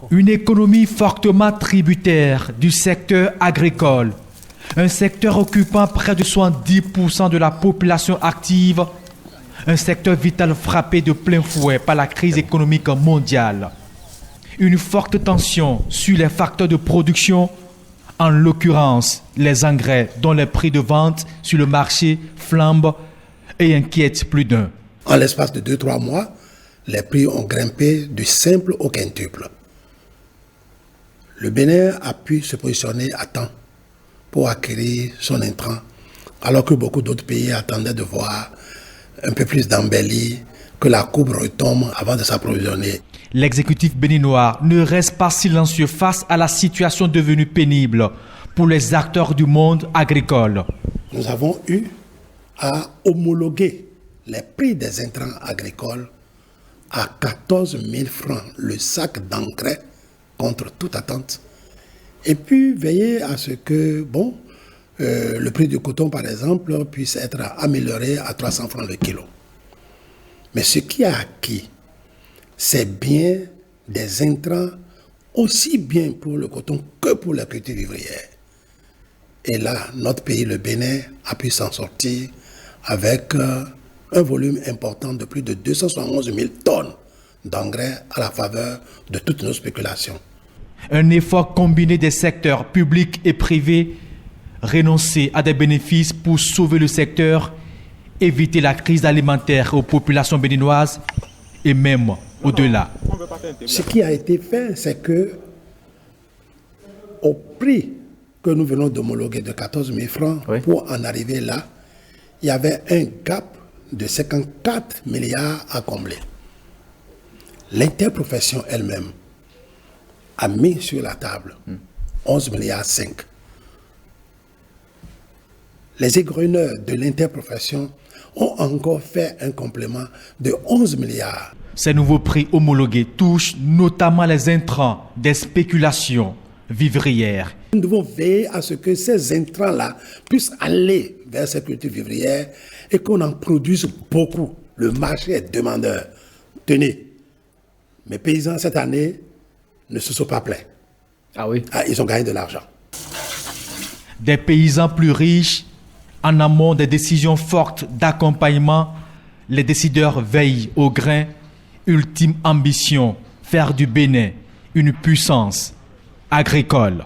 Une économie fortement tributaire du secteur agricole, un secteur occupant près de 70% de la population active, un secteur vital frappé de plein fouet par la crise économique mondiale. Une forte tension sur les facteurs de production, en l'occurrence les engrais dont les prix de vente sur le marché flambent et inquiètent plus d'un. En l'espace de 2-3 mois, les prix ont grimpé du simple au quintuple. Le Bénin a pu se positionner à temps pour acquérir son intrant, alors que beaucoup d'autres pays attendaient de voir un peu plus d'embellie, que la coupe retombe avant de s'approvisionner. L'exécutif béninois ne reste pas silencieux face à la situation devenue pénible pour les acteurs du monde agricole. Nous avons eu à homologuer les prix des intrants agricoles à 14 000 francs le sac d'engrais contre toute attente. Et puis veiller à ce que le prix du coton, par exemple, puisse être amélioré à 300 francs le kilo. Mais ce qui a acquis, c'est bien des intrants aussi bien pour le coton que pour la culture vivrière. Et là, notre pays, le Bénin, a pu s'en sortir avec un volume important de plus de 271 000 tonnes d'engrais à la faveur de toutes nos spéculations. Un effort combiné des secteurs publics et privés, renoncer à des bénéfices pour sauver le secteur, éviter la crise alimentaire aux populations béninoises et même au-delà. Ce qui a été fait, c'est que au prix que nous venons d'homologuer de 14 000 francs, oui, pour en arriver là, il y avait un gap de 54 milliards à combler. L'interprofession elle-même a mis sur la table 11 milliards 5. Les égreneurs de l'interprofession ont encore fait un complément de 11 milliards. Ces nouveaux prix homologués touchent notamment les intrants des spéculations vivrières. Nous devons veiller à ce que ces intrants-là puissent aller vers ces cultures vivrières et qu'on en produise beaucoup. Le marché est demandeur. Tenez, mes paysans cette année ne se sont pas plaints. Ah oui? Ils ont gagné de l'argent. Des paysans plus riches, en amont des décisions fortes d'accompagnement, les décideurs veillent au grain. Ultime ambition, faire du Bénin une puissance agricole.